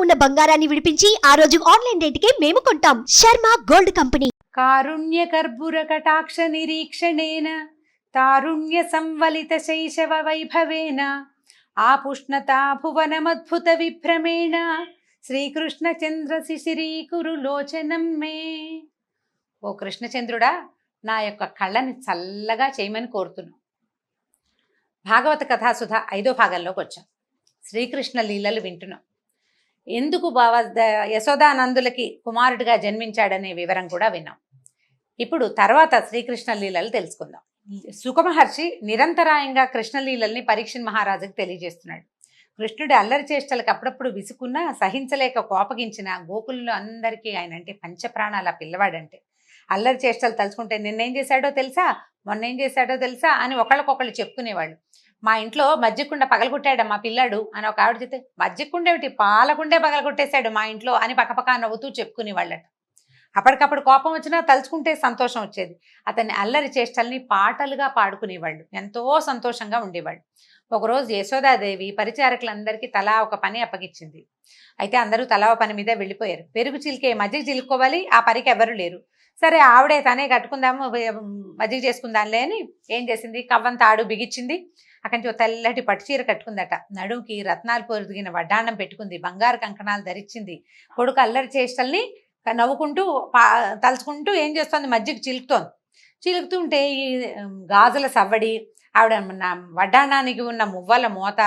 ఉన్న బంగారాన్ని విడిపించి ఆ రోజు ఆన్లైన్ రేటుకే మేము కొంటాం. Sharma gold company. కారుణ్య కర్పూర కటాక్ష నిరీక్షణేన తారుణ్య సంవలిత శైశవ వైభవేన ఆపుష్ణతా భువనమద్భుత విభ్రమేణ శ్రీకృష్ణ చంద్ర శిశిరీకురు లోచనం మే. ఓ కృష్ణచంద్రుడా, నా యొక్క కళ్ళని చల్లగా చేయమని కోరుతున్నాను. భాగవత కథాసుధ 5వ భాగంలోకి వచ్చాం. శ్రీకృష్ణ లీలలు వింటున్నాం. ఎందుకు యశోదానందులకి కుమారుడిగా జన్మించాడనే వివరం కూడా విన్నాం. ఇప్పుడు తర్వాత శ్రీకృష్ణ లీలలు తెలుసుకుందాం. సుఖమహర్షి నిరంతరాయంగా కృష్ణలీలల్ని పరీక్షణ్ మహారాజుకి తెలియజేస్తున్నాడు. కృష్ణుడి అల్లరి చేష్టలకు అప్పుడప్పుడు విసుకున్నా సహించలేక కోపగించిన గోకులంలో అందరికీ ఆయన అంటే పంచప్రాణాల పిల్లవాడంటే. అల్లరి చేష్టలు తలుచుకుంటే నిన్నేం చేశాడో తెలుసా, మొన్నేం చేశాడో తెలుసా అని ఒకళ్ళకొకళ్ళు చెప్పుకునేవాళ్ళు. మా ఇంట్లో మజ్జిగకుండ పగలగొట్టాడు మా పిల్లాడు అని ఒక ఆవిడ చెప్తే, మజ్జిగకుండ ఏమిటి, పాలకుండే పగలగొట్టేశాడు మా ఇంట్లో అని పక్కపక్క నవ్వుతూ చెప్పుకునేవాళ్ళట. అప్పటికప్పుడు కోపం వచ్చినా తలుచుకుంటే సంతోషం వచ్చేది. అతన్ని అల్లరి చేష్టల్ని పాటలుగా పాడుకునేవాళ్ళు, ఎంతో సంతోషంగా ఉండేవాళ్ళు. ఒకరోజు యశోదాదేవి పరిచారకులందరికీ తలా ఒక పని అప్పగించింది. అయితే అందరూ తలా ఒక పని మీద వెళ్ళిపోయారు. పెరుగు చిలికే మజ్జిగ చిలుక్కోవాలి, ఆ పనికి ఎవరు లేరు. సరే ఆవిడే తనే కట్టుకుందాము, మజ్జిగ చేసుకుందాంలే అని ఏం చేసింది, కవ్వం తాడు బిగించింది. అక్కడి నుంచి తెల్లటి పట్టుచీర కట్టుకుందట. నడుముకి రత్నాలు పొదిగిన వడ్డాణం పెట్టుకుంది, బంగారు కంకణాలు ధరించింది. కొడుకు అల్లరి చేష్టల్ని నవ్వుకుంటూ తలుచుకుంటూ ఏం చేస్తోంది, మజ్జిగ చిలుకుతోంది. చిలుకుతుంటే ఈ గాజుల సవ్వడి, ఆవిడ వడ్డాణానికి ఉన్న మువ్వల మోత,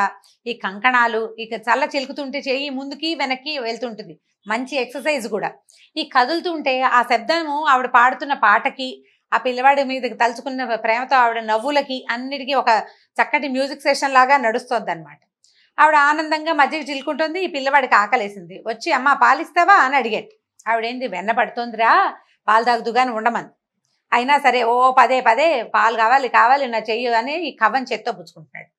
ఈ కంకణాలు ఇక చల్ల చిలుకుతుంటే చెయ్యి ముందుకి వెనక్కి వెళ్తుంటుంది. మంచి ఎక్సర్సైజ్ కూడా. ఈ కదులుతుంటే ఆ శబ్దము ఆవిడ పాడుతున్న పాటకి, ఆ పిల్లవాడి మీదకి తలుచుకున్న ప్రేమతో ఆవిడ నవ్వులకి అన్నిటికీ ఒక చక్కటి మ్యూజిక్ సెషన్ లాగా నడుస్తుంది అనమాట. ఆవిడ ఆనందంగా మజ్జిగ చిలుకుంటుంది. ఈ పిల్లవాడికి ఆకలేసింది. వచ్చి అమ్మ పాలిస్తావా అని అడిగాడు. ఆవిడేంది, వెన్న పడుతోందిరా, పాలు తాగుతుగాని ఉండమని. అయినా సరే ఓ పదే పదే పాలు కావాలి నా చెయ్యి అని ఈ కవ్వం చేత్తో పుచ్చుకుంటున్నాడు.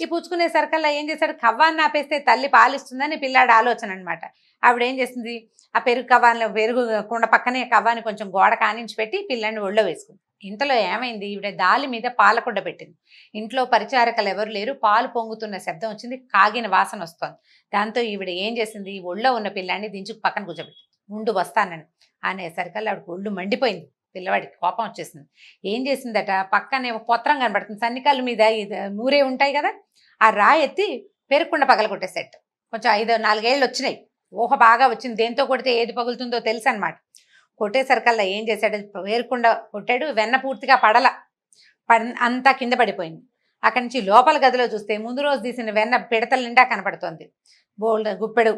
ఈ పుచ్చుకునే సరికల్లా ఏం చేశాడు, కవ్వాన్ని ఆపేస్తే తల్లి పాలిస్తుందని పిల్లాడి ఆలోచన అనమాట. ఆవిడ ఏం చేసింది, ఆ పెరుగు కుండ పక్కనే కవ్వాన్ని కొంచెం గోడ కానించి పెట్టి పిల్లాడిని ఒళ్ళో వేసుకుంది. ఇంతలో ఏమైంది, ఈవిడ దాలి మీద పాలకుండ పెట్టింది. ఇంట్లో పరిచారకులు ఎవరు లేరు. పాలు పొంగుతున్న శబ్దం వచ్చింది, కాగిన వాసన వస్తోంది. దాంతో ఈవిడ ఏం చేసింది, ఒళ్ళో ఉన్న పిల్లాన్ని దించుకు పక్కన కూర్చోబెట్టి ఉండు వస్తానని అనేసరికల్లా ఆవిడకి ఒళ్ళు మండిపోయింది. పిల్లవాడికి కోపం వచ్చేసింది. ఏం చేసిందట, పక్కనే పొత్రం కనబడుతుంది, సన్నికల్లు మీద నూరే ఉంటాయి కదా, ఆ రాయి ఎత్తి పెరుక్కుండ పగలగొట్టేసేట. కొంచెం 4 ఏళ్ళు వచ్చినాయి, ఊహ బాగా వచ్చింది. దేంతో కొడితే ఏది పగులుతుందో తెలుసు అనమాట. కొట్టేసరికల్లా ఏం చేశాడు, పేరుకుండ కొట్టాడు. వెన్న పూర్తిగా అంతా కింద పడిపోయింది. అక్కడి నుంచి లోపల గదిలో చూస్తే ముందు రోజు తీసిన వెన్న పిడతల నిండా కనపడుతోంది. గుప్పెడు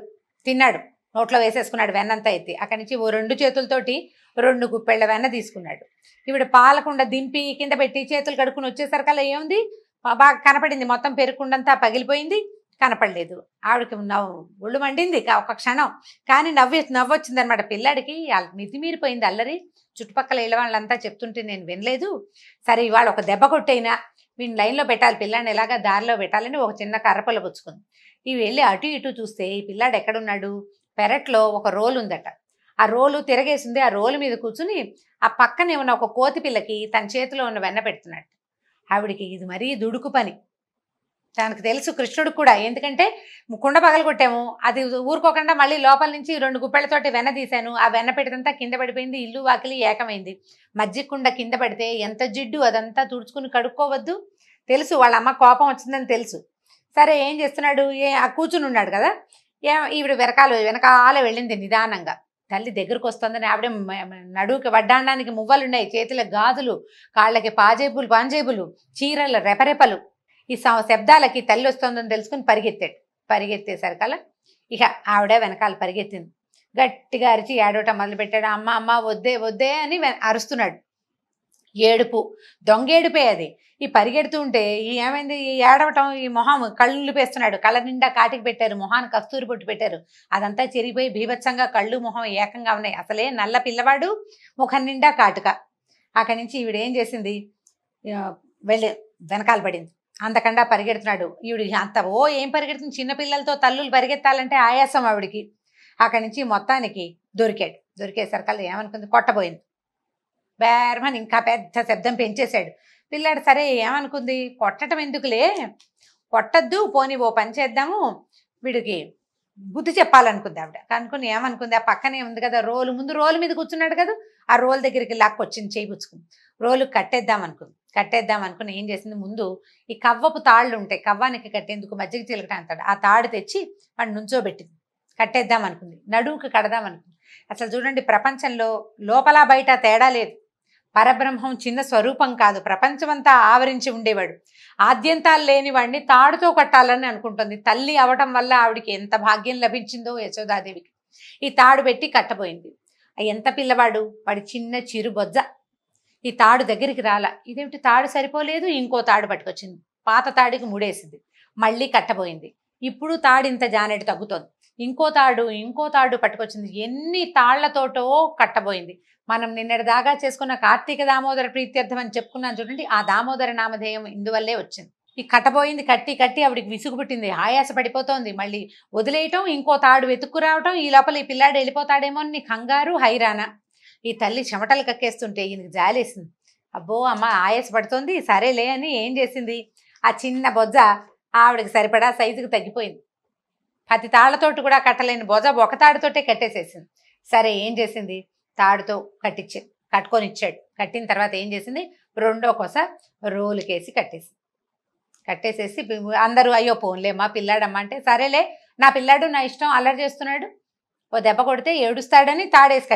తిన్నాడు, నోట్లో వేసేసుకున్నాడు వెన్నంతా ఎత్తి. అక్కడి నుంచి 2 చేతులతోటి 2 గుప్పెళ్ళ వెన్న తీసుకున్నాడు. ఇప్పుడు పాలకుండ దింపి కింద పెట్టి చేతులు కడుక్కుని వచ్చేసరికల్లా ఏముంది, బాగా కనపడింది. మొత్తం పెరుకుండంతా పగిలిపోయింది, కనపడలేదు. ఆవిడకి ఒళ్ళు మండింది ఒక క్షణం. కానీ నవ్వొచ్చింది అనమాట. పిల్లాడికి మితిమీరిపోయింది అల్లరి. చుట్టుపక్కల ఇళ్ళ వాళ్ళంతా చెప్తుంటే నేను వినలేదు. సరే ఇవాళ ఒక దెబ్బ కొట్టైనా వీడిని లైన్లో పెట్టాలి, పిల్లాడిని ఎలాగా దారిలో పెట్టాలని ఒక చిన్న కర్రపల్ల పుచ్చుకుంది. ఇవి వెళ్ళి అటు ఇటు చూస్తే ఈ పిల్లాడు ఎక్కడున్నాడు, పెరట్లో ఒక రోలు ఉందట. ఆ రోలు తిరగేసింది. ఆ రోలు మీద కూర్చుని ఆ పక్కనే ఉన్న ఒక కోతి పిల్లకి తన చేతిలో ఉన్న వెన్న పెడుతున్నాడు. ఆవిడికి ఇది మరీ దుడుకు పని. తనకు తెలుసు కృష్ణుడికి కూడా, ఎందుకంటే కుండ పగలగొట్టాము, అది ఊరుకోకుండా మళ్ళీ లోపల నుంచి 2 గుప్పెళ్లతోటి వెన్న తీశాను. ఆ వెన్న పెడితంతా కింద పడిపోయింది, ఇల్లు వాకిలి ఏకమైంది. మజ్జిగ కుండ కింద పడితే ఎంత జిడ్డు, అదంతా తుడుచుకుని కడుక్కోవద్దు తెలుసు. వాళ్ళ అమ్మ కోపం వచ్చిందని తెలుసు. సరే ఏం చేస్తున్నాడు, ఆ కూర్చుని ఉన్నాడు కదా, ఈవిడ వెనకాల వెళ్ళింది నిదానంగా. తల్లి దగ్గరకు వస్తుందని ఆవిడ నడువుకి వడ్డాండానికి మువ్వలు ఉన్నాయి, చేతుల గాజులు, కాళ్ళకి పాంజేబులు, చీరల రెపరెపలు. ఈ శబ్దాలకి తల్లి వస్తుందని తెలుసుకుని పరిగెత్తేసరికల్లా ఇక ఆవిడ వెనకాల పరిగెత్తింది. గట్టిగా అరిచి ఏడవటం మొదలుపెట్టాడు. అమ్మ వద్దే అని అరుస్తున్నాడు. ఏడుపు, దొంగేడుపే అది. ఈ పరిగెడుతూ ఉంటే ఏమైంది, ఈ ఏడవటం, ఈ మొహం కళ్ళు పేస్తున్నాడు. కళ్ళ నిండా కాటికి పెట్టారు, మొహాన్ని కస్తూరి పొట్టు పెట్టారు. అదంతా చెరిగిపోయి బీభత్సంగా కళ్ళు మొహం ఏకంగా ఉన్నాయి. అసలే నల్ల పిల్లవాడు, ముఖం నిండా కాటుక. అక్కడి నుంచి ఈవిడ ఏం చేసింది, వెళ్ళి వెనకాల పడింది. అంతకండా పరిగెడుతున్నాడు. ఈవిడ ఏం పరిగెడుతుంది, చిన్నపిల్లలతో తల్లులు పరిగెత్తాలంటే ఆయాసం ఆవిడికి. అక్కడి నుంచి మొత్తానికి దొరికేసరికల్లా ఏమనుకుంది, కొట్టబోయింది. బేర్మని ఇంకా పెద్ద శబ్దం పెంచేశాడు. పిల్లాడు సరే ఏమనుకుంది, కొట్టడం ఎందుకులే, కొట్టద్దు, పోనీ ఓ పని చేద్దాము, వీడికి బుద్ధి చెప్పాలనుకుంది ఆవిడ. కనుక్కొని ఏమనుకుంది, ఆ పక్కనే ఉంది కదా రోలు, ముందు రోలు మీద కూర్చున్నాడు కదా, ఆ రోలు దగ్గరికి లాక్కొచ్చింది, చేయి పుచ్చుకుంది. రోలు కట్టేద్దాం అనుకుని ఏం చేసింది, ముందు ఈ కవ్వపు తాళ్ళు ఉంటాయి, కవ్వానికి కట్టేందుకు మజ్జిగ చిలకట అంటాడు, ఆ తాడు తెచ్చి వాడు నుంచోబెట్టింది. కట్టేద్దాం అనుకుంది, నడువుకి కడదాం అనుకుంది. అసలు చూడండి, ప్రపంచంలో లోపల బయట తేడా లేదు. పరబ్రహ్మం చిన్న స్వరూపం కాదు, ప్రపంచమంతా ఆవరించి ఉండేవాడు. ఆద్యంతాలు లేని వాడిని తాడుతో కట్టాలని అనుకుంటుంది. తల్లి అవటం వల్ల ఆవిడికి ఎంత భాగ్యం లభించిందో యశోదాదేవికి. ఈ తాడు పెట్టి కట్టబోయింది. ఎంత పిల్లవాడు, వాడి చిన్న చిరు బొజ్జ. ఈ తాడు దగ్గరికి రాల, ఇదేమిటి తాడు సరిపోలేదు, ఇంకో తాడు పట్టుకొచ్చింది, పాత తాడికి ముడేసింది, మళ్ళీ కట్టబోయింది. ఇప్పుడు తాడు ఇంత జానెడు తగ్గుతోంది, ఇంకో తాడు పట్టుకొచ్చింది, ఎన్ని తాళ్లతోటో కట్టబోయింది. మనం నిన్నటి దాకా చేసుకున్న కార్తీక దామోదర ప్రీత్యర్థం అని చెప్పుకున్నాను చూడండి, ఆ దామోదర నామధేయం ఇందువల్లే వచ్చింది. ఈ కట్టబోయింది, కట్టి ఆవిడికి విసుగు పుట్టింది, ఆయాస పడిపోతోంది. మళ్ళీ వదిలేయటం, ఇంకో తాడు వెతుక్కు రావటం, ఈ లోపల ఈ పిల్లాడు వెళ్ళిపోతాడేమో అని కంగారు, హైరానా. ఈ తల్లి చెమటలు కక్కేస్తుంటే ఈయనకి జాలేసింది. అబ్బో అమ్మ ఆయాస పడుతోంది, సరేలే అని ఏం చేసింది, ఆ చిన్న బొజ్జ ఆవిడకి సరిపడా సైజుకి తగ్గిపోయింది. 10 తాళ్లతోటి కూడా కట్టలేని బొజ్జ ఒక తాడుతోటే కట్టేసేసింది. సరే ఏం చేసింది, తాడుతో కట్టుకొని ఇచ్చాడు. కట్టిన తర్వాత ఏం చేసింది, రెండో కొస రోలుకేసి కట్టేసేసి అందరూ అయ్యో పోన్లేమ్మా పిల్లాడమ్మా అంటే, సరేలే నా పిల్లాడు, నా ఇష్టం, అల్లరి చేస్తున్నాడు, ఓ దెబ్బ కొడితే ఏడుస్తాడని తాడేసి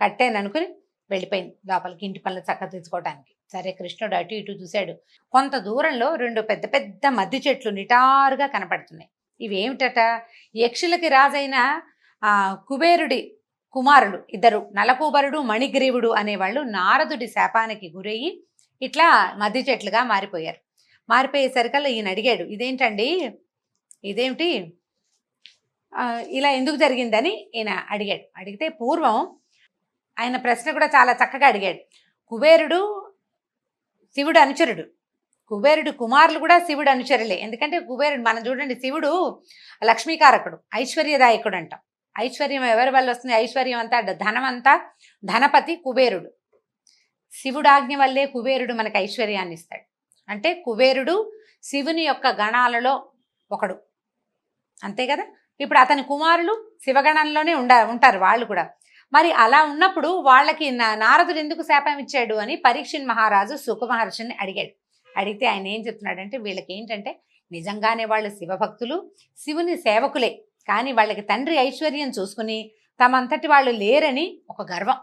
కట్టాను అనుకుని వెళ్ళిపోయింది లోపలికి, ఇంటి పనులు చక్కదిద్దుకోవడానికి. సరే కృష్ణుడు అటు ఇటు చూశాడు. కొంత దూరంలో 2 పెద్ద పెద్ద మద్ది చెట్లు నిటారుగా కనపడుతున్నాయి. ఇవేమిటట, యక్షులకి రాజైన కుబేరుడి కుమారులు ఇద్దరు, నలకూబరుడు మణిగ్రీవుడు అనేవాళ్ళు నారదుడి శాపానికి గురయ్యి ఇట్లా మద్ది చెట్లుగా మారిపోయేసరికల్లా ఈయన అడిగాడు, ఇదేమిటి ఇలా ఎందుకు జరిగిందని ఈయన అడిగాడు. అడిగితే పూర్వం ఆయన ప్రశ్న కూడా చాలా చక్కగా అడిగాడు. కుబేరుడు శివుడు అనుచరుడు, కుబేరుడు కుమారులు కూడా శివుడు అనుచరులే. ఎందుకంటే కుబేరుడు, మనం చూడండి, శివుడు లక్ష్మీకారకుడు, ఐశ్వర్యదాయకుడు అంటాం. ఐశ్వర్యం ఎవరి వల్ల వస్తుంది, ఐశ్వర్యం అంతా ధనమంతా ధనపతి కుబేరుడు. శివుడాజ్ఞ వల్లే కుబేరుడు మనకు ఐశ్వర్యాన్ని ఇస్తాడు. అంటే కుబేరుడు శివుని యొక్క గణాలలో ఒకడు, అంతే కదా. ఇప్పుడు అతని కుమారులు శివగణంలోనే ఉంటారు వాళ్ళు కూడా. మరి అలా ఉన్నప్పుడు వాళ్ళకి నారదుడు ఎందుకు శాపం ఇచ్చాడు అని పరీక్షిన్ మహారాజు సుఖ మహర్షిని అడిగాడు. అడిగితే ఆయన ఏం చెప్తున్నాడంటే, వీళ్ళకి ఏంటంటే నిజంగానే వాళ్ళు శివభక్తులు, శివుని సేవకులే, కానీ వాళ్ళకి తండ్రి ఐశ్వర్యం చూసుకుని తమంతటి వాళ్ళు లేరని ఒక గర్వం,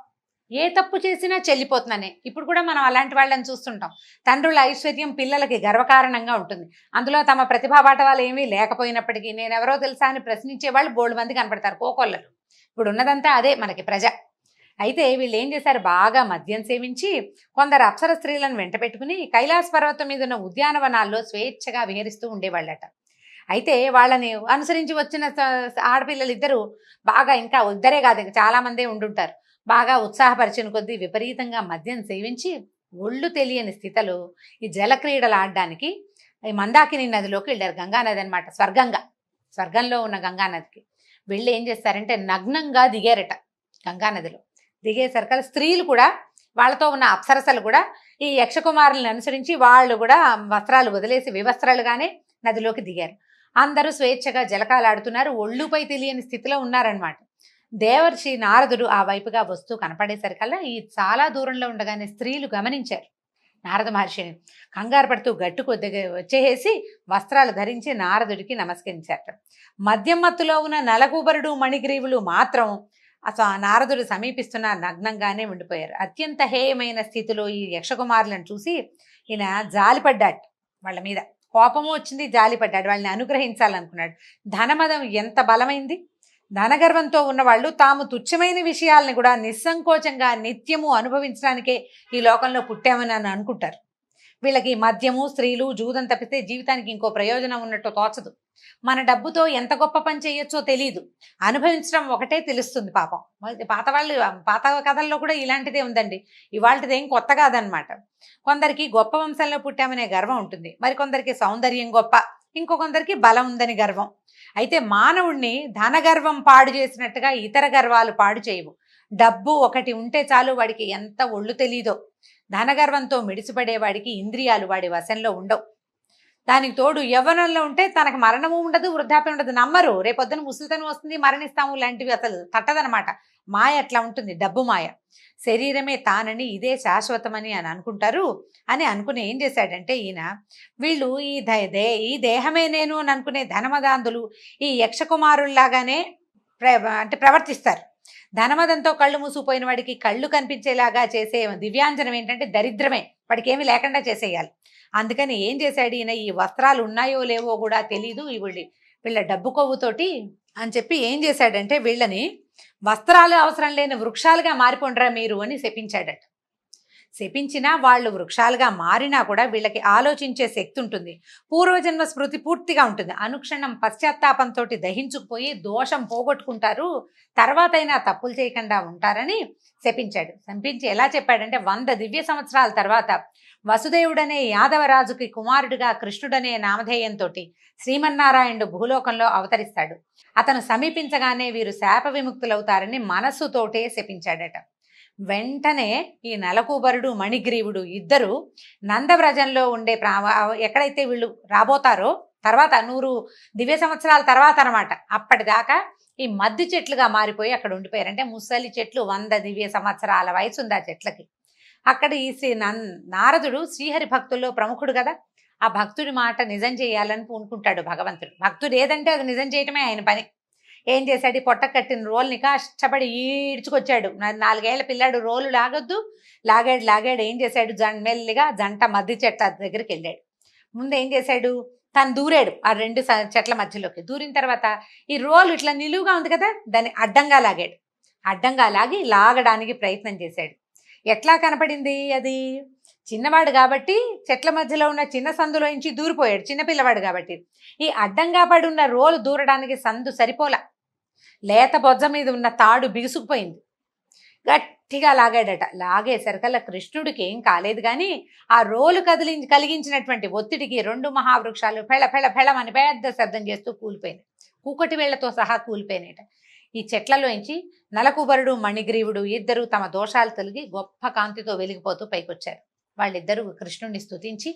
ఏ తప్పు చేసినా చెల్లిపోతున్నానే. ఇప్పుడు కూడా మనం అలాంటి వాళ్ళని చూస్తుంటాం. తండ్రుల ఐశ్వర్యం పిల్లలకి గర్వకారణంగా ఉంటుంది. అందులో తమ ప్రతిభాపాఠవాలు ఏమీ లేకపోయినప్పటికీ నేనెవరో తెలుసా అని ప్రశ్నించే వాళ్ళు బోల్డ్ మంది కనపడతారు, కోకొల్లలు. ఇప్పుడు ఉన్నదంతా అదే మనకి ప్రజ. అయితే వీళ్ళు ఏం చేశారు, బాగా మద్యం సేవించి కొందరు అప్సర స్త్రీలను వెంట పెట్టుకుని కైలాస పర్వతం మీద ఉన్న ఉద్యానవనాల్లో స్వేచ్ఛగా విహరిస్తూ ఉండేవాళ్ళట. అయితే వాళ్ళని అనుసరించి వచ్చిన ఆడపిల్లలు ఇద్దరు బాగా, ఇంకా ఇద్దరే కాదు ఇంకా చాలా మందే ఉండుంటారు, బాగా ఉత్సాహపరిచిన కొద్దీ విపరీతంగా మద్యం సేవించి ఒళ్ళు తెలియని స్థితిలో ఈ జలక్రీడలు ఆడడానికి ఈ మందాకిని నదిలోకి వెళ్ళారు. గంగానది అనమాట, స్వర్గంలో ఉన్న గంగానదికి వెళ్ళి ఏం చేస్తారంటే నగ్నంగా దిగారట గంగానదిలో. దిగేసరికల స్త్రీలు కూడా, వాళ్ళతో ఉన్న అప్సరసలు కూడా ఈ యక్షకుమారులను అనుసరించి వాళ్ళు కూడా వస్త్రాలు వదిలేసి వివస్త్రాలుగానే నదిలోకి దిగారు. అందరూ స్వేచ్ఛగా జలకాలాడుతున్నారు, ఒళ్ళుపై తెలియని స్థితిలో ఉన్నారనమాట. దేవర్షి నారదుడు ఆ వైపుగా వస్తూ కనపడేసరికల్లా ఈ చాలా దూరంలో ఉండగానే స్త్రీలు గమనించారు నారద మహర్షిని. కంగారు పడుతూ గట్టు కొద్దిగా వచ్చేసి వస్త్రాలు ధరించి నారదుడికి నమస్కరించారట. మద్యం మత్తులో ఉన్న నలకూబరుడు మణిగ్రీవులు మాత్రం నారదుడు సమీపిస్తున్న నగ్నంగానే ఉండిపోయారు. అత్యంత హేయమైన స్థితిలో ఈ యక్షకుమారులను చూసి ఈయన జాలిపడ్డాడు, వాళ్ళ మీద కోపము వచ్చింది, జాలిపడ్డాడు, వాళ్ళని అనుగ్రహించాలనుకున్నాడు. ధనమదం ఎంత బలమైంది. ధనగర్వంతో ఉన్నవాళ్ళు తాము తుచ్చమైన విషయాలని కూడా నిస్సంకోచంగా నిత్యము అనుభవించడానికే ఈ లోకంలో పుట్టామని అనుకుంటారు. వీళ్ళకి మద్యము, స్త్రీలు, జూదం తప్పితే జీవితానికి ఇంకో ప్రయోజనం ఉన్నట్టు తోచదు. మన డబ్బుతో ఎంత గొప్ప పని చేయొచ్చో తెలియదు, అనుభవించడం ఒకటే తెలుస్తుంది. పాపం పాత కథల్లో కూడా ఇలాంటిదే ఉందండి, ఇవాళది ఏం కొత్త కాదనమాట. కొందరికి గొప్ప వంశంలో పుట్టామనే గర్వం ఉంటుంది, మరి కొందరికి సౌందర్యం గొప్ప, ఇంకొందరికి బలం ఉందని గర్వం. అయితే మానవుణ్ణి ధనగర్వం పాడు చేసినట్టుగా ఇతర గర్వాలు పాడు చేయవు. డబ్బు ఒకటి ఉంటే చాలు వాడికి ఎంత ఒళ్ళు తెలీదో. ధనగర్వంతో మిడిసిపడేవాడికి ఇంద్రియాలు వాడి వశంలో ఉండవు. దానికి తోడు యవ్వనంలో ఉంటే తనకు మరణము ఉండదు, వృద్ధాప్యం ఉండదు. నమ్మరు, రేపొద్దున ముసలితనం వస్తుంది, మరణిస్తాము లాంటివి అసలు తట్టదనమాట. మాయ అట్లా ఉంటుంది, డబ్బు మాయ. శరీరమే తానని, ఇదే శాశ్వతమని అని అనుకుంటారు. అని అనుకుని ఏం చేశాడంటే ఈయన, వీళ్ళు ఈ దేహమే నేను అని అనుకునే ధనమదాంధులు ఈ యక్షకుమారుల్లాగానే అంటే ప్రవర్తిస్తారు. ధనమదంతో కళ్ళు మూసుకుపోయిన వాడికి కళ్ళు కనిపించేలాగా చేసే దివ్యాంజనం ఏంటంటే దరిద్రమే, వాడికి ఏమీ లేకుండా చేసేయాలి. అందుకని ఏం చేశాడు ఈయన, ఈ వస్త్రాలు ఉన్నాయో లేవో కూడా తెలీదు వీళ్ళ డబ్బు కొవ్వుతోటి అని చెప్పి ఏం చేశాడంటే వీళ్ళని వస్త్రాలు అవసరం లేని వృక్షాలుగా మారిపోండ్రా మీరు అని శపించాడట. శపించినా వాళ్ళు వృక్షాలుగా మారినా కూడా వీళ్ళకి ఆలోచించే శక్తి ఉంటుంది, పూర్వజన్మ స్మృతి పూర్తిగా ఉంటుంది. అనుక్షణం పశ్చాత్తాపంతో దహించుకుపోయి దోషం పోగొట్టుకుంటారు, తర్వాతైనా తప్పులు చేయకుండా ఉంటారని శపించాడు. శపించి ఎలా చెప్పాడంటే 100 దివ్య సంవత్సరాల తర్వాత వసుదేవుడనే యాదవరాజుకి కుమారుడిగా కృష్ణుడనే నామధేయంతో శ్రీమన్నారాయణుడు భూలోకంలో అవతరిస్తాడు. అతను సమీపించగానే వీరు శాప విముక్తులవుతారని మనస్సుతోటే శపించాడట. వెంటనే ఈ నలకూబరుడు మణిగ్రీవుడు ఇద్దరు నందవ్రజంలో ఉండే ఎక్కడైతే వీళ్ళు రాబోతారో తర్వాత 100 దివ్య సంవత్సరాల తర్వాత అనమాట, అప్పటిదాకా ఈ మద్ది చెట్లుగా మారిపోయి అక్కడ ఉండిపోయారు. అంటే ముసలి చెట్లు, 100 దివ్య సంవత్సరాల వయసు ఉంది ఆ చెట్లకి. అక్కడ ఈ నారదుడు శ్రీహరి భక్తుల్లో ప్రముఖుడు కదా, ఆ భక్తుడి మాట నిజం చేయాలని పూనుకుంటాడు భగవంతుడు. భక్తుడు ఏదంటే అది నిజం చేయటమే ఆయన పని. ఏం చేశాడు, ఈ పొట్ట కట్టిన రోల్ని కష్టపడి ఈడ్చుకొచ్చాడు. 4 ఏళ్ల పిల్లాడు రోలు లాగాడు. ఏం చేశాడు, మెల్లిగా జంట మద్ది చెట్ల దగ్గరికి వెళ్ళాడు. ముందు ఏం చేశాడు, తను దూరాడు ఆ 2 చెట్ల మధ్యలోకి. దూరిన తర్వాత ఈ రోలు ఇట్లా నిలువుగా ఉంది కదా, దాన్ని అడ్డంగా లాగాడు. అడ్డంగా లాగడానికి ప్రయత్నం చేశాడు. ఎట్లా కనపడింది అది, చిన్నవాడు కాబట్టి చెట్ల మధ్యలో ఉన్న చిన్న సందులో నుంచి దూరిపోయాడు, చిన్నపిల్లవాడు కాబట్టి. ఈ అడ్డంగా పడి ఉన్న రోలు దూరడానికి సందు సరిపోలా, లేత బొజ్జ మీద ఉన్న తాడు బిగుసుకుపోయింది. గట్టిగా లాగాడట. లాగేసరికల్లా కృష్ణుడికి ఏం కాలేదు, కానీ ఆ రోలు కలిగించినటువంటి ఒత్తిడికి 2 మహావృక్షాలు ఫెళమని పెద్ద శబ్దం చేస్తూ కూలిపోయినాయి. కూకటి వేళ్లతో సహా కూలిపోయినాయట. ఈ చెట్లలోంచి నలకుబరుడు మణిగ్రీవుడు ఇద్దరు తమ దోషాలు తొలగి గొప్ప కాంతితో వెలిగిపోతూ పైకొచ్చారు. వాళ్ళిద్దరూ కృష్ణుడిని స్తుతించి,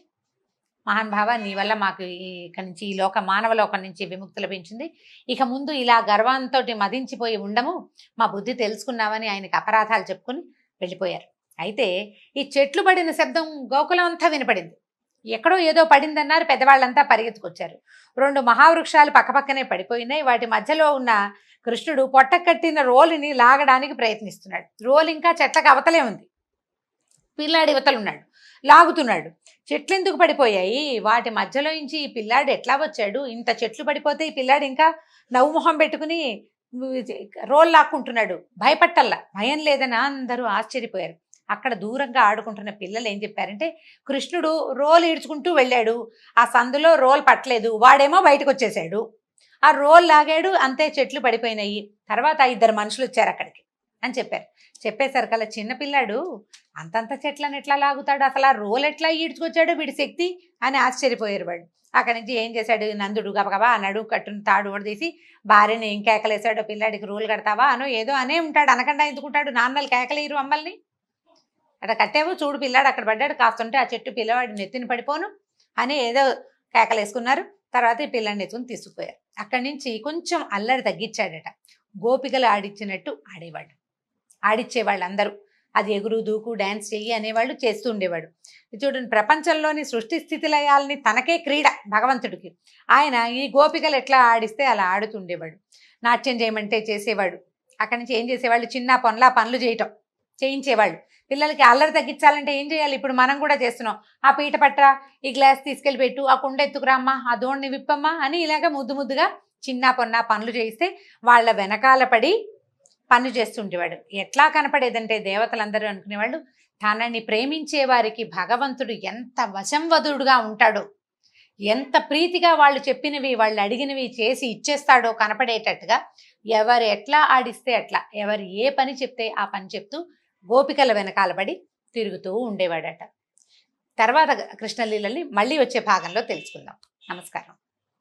మహానుభావ నీ వల్ల మాకు ఇక్కడి నుంచి ఈ మానవ లోకం నుంచి విముక్తి లభించింది, ఇక ముందు ఇలా గర్వంతో మదించిపోయి ఉండము, మా బుద్ధి తెలుసుకున్నామని ఆయనకి అపరాధాలు చెప్పుకుని వెళ్ళిపోయారు. అయితే ఈ చెట్లు పడిన శబ్దం గోకులం అంతా వినపడింది. ఎక్కడో ఏదో పడిందన్నారు, పెద్దవాళ్ళంతా పరిగెత్తుకొచ్చారు. 2 మహావృక్షాలు పక్కపక్కనే పడిపోయినాయి. వాటి మధ్యలో ఉన్న కృష్ణుడు పొట్ట కట్టిన రోలుని లాగడానికి ప్రయత్నిస్తున్నాడు. రోలు ఇంకా చెట్లకు అవతలే ఉంది, పిల్లాడి ఇవతలున్నాడు, లాగుతున్నాడు. చెట్లు ఎందుకు పడిపోయాయి, వాటి మధ్యలో నుంచి ఈ పిల్లాడు ఎట్లా వచ్చాడు, ఇంత చెట్లు పడిపోతే ఈ పిల్లాడు ఇంకా నవ్వు మొహం పెట్టుకుని రోల్ లాక్కుంటున్నాడు. భయపట్టల్లా, భయం లేదని అందరూ ఆశ్చర్యపోయారు. అక్కడ దూరంగా ఆడుకుంటున్న పిల్లలు ఏం చెప్పారంటే, కృష్ణుడు రోల్ ఈడ్చుకుంటూ వెళ్ళాడు, ఆ సందులో రోల్ పట్టలేదు, వాడేమో బయటకు వచ్చేసాడు, ఆ రోల్ లాగాడు, అంతే చెట్లు పడిపోయినాయి. తర్వాత 2 మనుషులు వచ్చారు అక్కడికి అని చెప్పారు. చెప్పేసరికల్లా చిన్నపిల్లాడు అంతంత చెట్లను ఎట్లా లాగుతాడు, అసలు ఆ రోల్ ఎట్లా ఈడ్చుకొచ్చాడు వీడి శక్తి అని ఆశ్చర్యపోయారు వాళ్ళు. అక్కడి నుంచి ఏం చేశాడు, నందుడు గబగబా అన్నాడు, కట్టును తాడు ఓడదీసి భార్యని ఏం కేకలేసాడో, పిల్లాడికి రోల్ కడతావా అనో ఏదో అనే ఉంటాడు, అనకుండా ఎందుకుంటాడు, నాన్నలు కేకలేరు అమ్మల్ని, అక్కడ కట్టేవో చూడు పిల్లాడు అక్కడ పడ్డాడు, కాస్తుంటే ఆ చెట్టు పిల్లవాడి నెత్తిని పడిపోను అని ఏదో కేకలేసుకున్నారు. తర్వాత ఈ పిల్లాడిని ఎత్తుకుని తీసుకుపోయారు. అక్కడి నుంచి కొంచెం అల్లరి తగ్గించాడట. గోపికలు ఆడిచ్చినట్టు ఆడిచ్చేవాళ్ళు అందరూ. అది ఎగురు దూకు డ్యాన్స్ చెయ్యి అనేవాళ్ళు, చేస్తూ ఉండేవాడు. చూడండి, ప్రపంచంలోని సృష్టి స్థితి లయాల్ని తనకే క్రీడ భగవంతుడికి. ఆయన ఈ గోపికలు ఎట్లా ఆడిస్తే అలా ఆడుతుండేవాడు. నాట్యం చేయమంటే చేసేవాడు. అక్కడి నుంచి ఏం చేసేవాళ్ళు, చిన్న పనులు చేయించేవాళ్ళు. పిల్లలకి అల్లరి తగ్గించాలంటే ఏం చేయాలి, ఇప్పుడు మనం కూడా చేస్తున్నాం. ఆ పీట పట్టరా, ఈ గ్లాస్ తీసుకెళ్ళి పెట్టు, ఆ కుండ ఎత్తుకురామ్మా, ఆ దోణ్ణి విప్పమ్మా అని ఇలాగ ముద్దుగా చిన్న పనులు చేయిస్తే వాళ్ళ వెనకాల పడి పని చేస్తుండేవాడు. ఎట్లా కనపడేదంటే దేవతలందరూ అనుకునేవాళ్ళు, తనని ప్రేమించే వారికి భగవంతుడు ఎంత వశంవదుడుగా ఉంటాడో, ఎంత ప్రీతిగా వాళ్ళు చెప్పినవి వాళ్ళు అడిగినవి చేసి ఇచ్చేస్తాడో కనపడేటట్టుగా, ఎవరు ఎట్లా ఆడిస్తే అట్లా, ఎవరు ఏ పని చెప్తే ఆ పని చెప్తూ గోపికల వెనకాల పడి తిరుగుతూ ఉండేవాడట. తర్వాత కృష్ణలీలల్ని మళ్ళీ వచ్చే భాగంలో తెలుసుకుందాం. నమస్కారం.